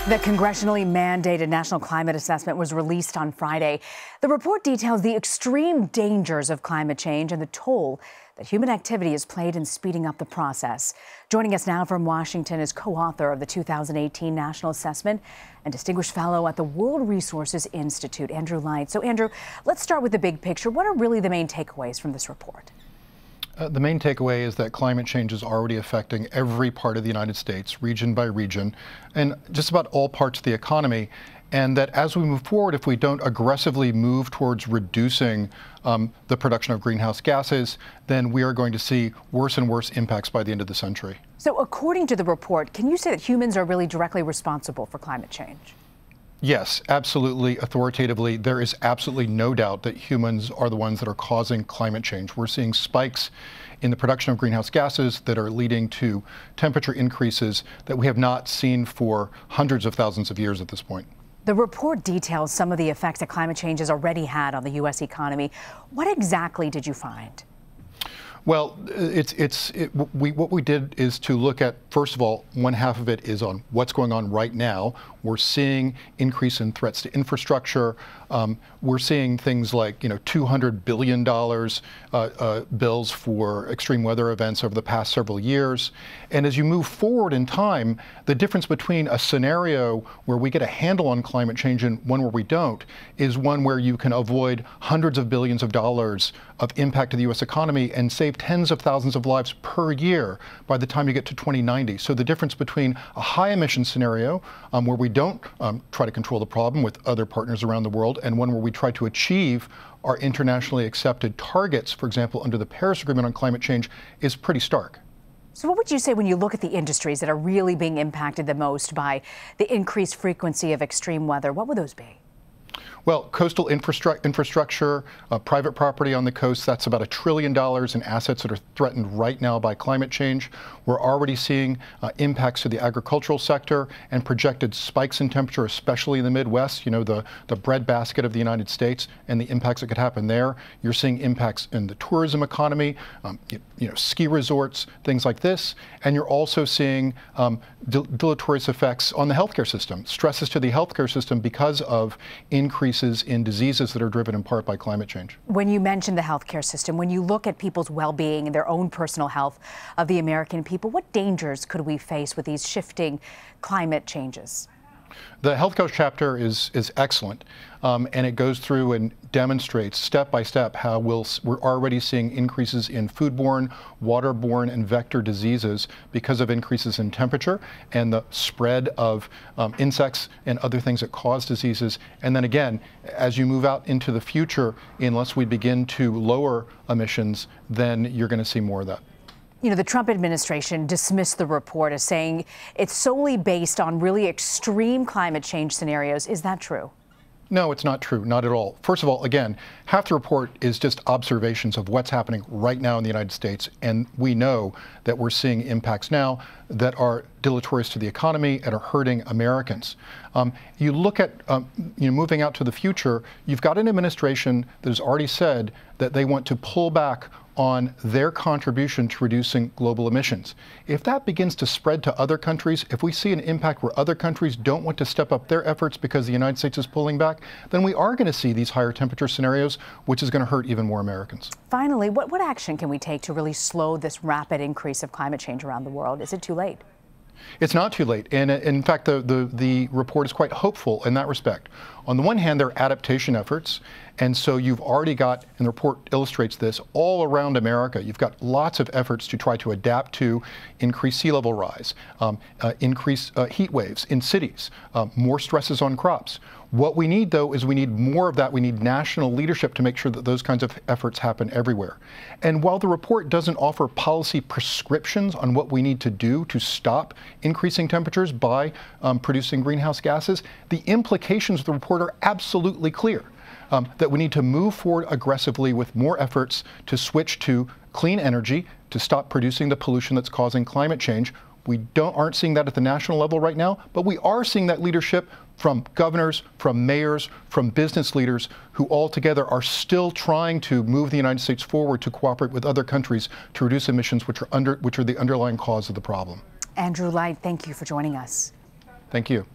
The congressionally mandated National Climate Assessment was released on Friday. The report details the extreme dangers of climate change and the toll that human activity has played in speeding up the process. Joining us now from Washington is co-author of the 2018 National Assessment and Distinguished Fellow at the World Resources Institute, Andrew Light. So, Andrew, let's start with the big picture. What are really the main takeaways from this report? The main takeaway is that climate change is already affecting every part of the United States, region by region, and just about all parts of the economy. And that as we move forward, if we don't aggressively move towards reducing the production of greenhouse gases, then we are going to see worse and worse impacts by the end of the century. So according to the report, can you say that humans are really directly responsible for climate change? Yes, absolutely, authoritatively. There is absolutely no doubt that humans are the ones that are causing climate change. We're seeing spikes in the production of greenhouse gases that are leading to temperature increases that we have not seen for hundreds of thousands of years at this point. The report details some of the effects that climate change has already had on the U.S. economy. What exactly did you find? Well, what we did is to look at, first of all, one half of it is on what's going on right now. We're seeing increase in threats to infrastructure. We're seeing things like, $200 billion bills for extreme weather events over the past several years. And as you move forward in time, the difference between a scenario where we get a handle on climate change and one where we don't is one where you can avoid hundreds of billions of dollars of impact to the U.S. economy and save tens of thousands of lives per year by the time you get to 2090. So the difference between a high emission scenario where we don't try to control the problem with other partners around the world and one where we try to achieve our internationally accepted targets, for example, under the Paris Agreement on climate change, is pretty stark. So what would you say when you look at the industries that are really being impacted the most by the increased frequency of extreme weather? What would those be? Well, coastal infrastructure, private property on the coast, that's about $1 trillion in assets that are threatened right now by climate change. We're already seeing impacts to the agricultural sector and projected spikes in temperature, especially in the Midwest, the breadbasket of the United States, and the impacts that could happen there. You're seeing impacts in the tourism economy, ski resorts, things like this. And you're also seeing deleterious effects on the healthcare system, stresses to the healthcare system because of increases in diseases that are driven in part by climate change. When you mention the healthcare system, when you look at people's well-being and their own personal health of the American people, what dangers could we face with these shifting climate changes? The health coach chapter is excellent, and it goes through and demonstrates step by step how we're already seeing increases in foodborne, waterborne, and vector diseases because of increases in temperature and the spread of insects and other things that cause diseases. And then again, as you move out into the future, unless we begin to lower emissions, then you're going to see more of that. The Trump administration dismissed the report as saying it's solely based on really extreme climate change scenarios. Is that true? No, it's not true, not at all. First of all, again, half the report is just observations of what's happening right now in the United States, and we know that we're seeing impacts now that are deleterious to the economy and are hurting Americans. You look at moving out to the future, you've got an administration that has already said that they want to pull back on their contribution to reducing global emissions. If that begins to spread to other countries, if we see an impact where other countries don't want to step up their efforts because the United States is pulling back, then we are going to see these higher temperature scenarios, which is going to hurt even more Americans. Finally, what action can we take to really slow this rapid increase of climate change around the world? Is it too late? It's not too late, and in fact, the report is quite hopeful in that respect. On the one hand, there are adaptation efforts, and so you've already got, and the report illustrates this, all around America. You've got lots of efforts to try to adapt to increased sea level rise, increased heat waves in cities, more stresses on crops. What we need, though, is we need more of that. We need national leadership to make sure that those kinds of efforts happen everywhere. And while the report doesn't offer policy prescriptions on what we need to do to stop increasing temperatures by producing greenhouse gases, the implications of the report are absolutely clear. That we need to move forward aggressively with more efforts to switch to clean energy, to stop producing the pollution that's causing climate change. We aren't seeing that at the national level right now, but we are seeing that leadership from governors, from mayors, from business leaders who all together are still trying to move the United States forward to cooperate with other countries to reduce emissions, which are the underlying cause of the problem. Andrew Light, thank you for joining us. Thank you.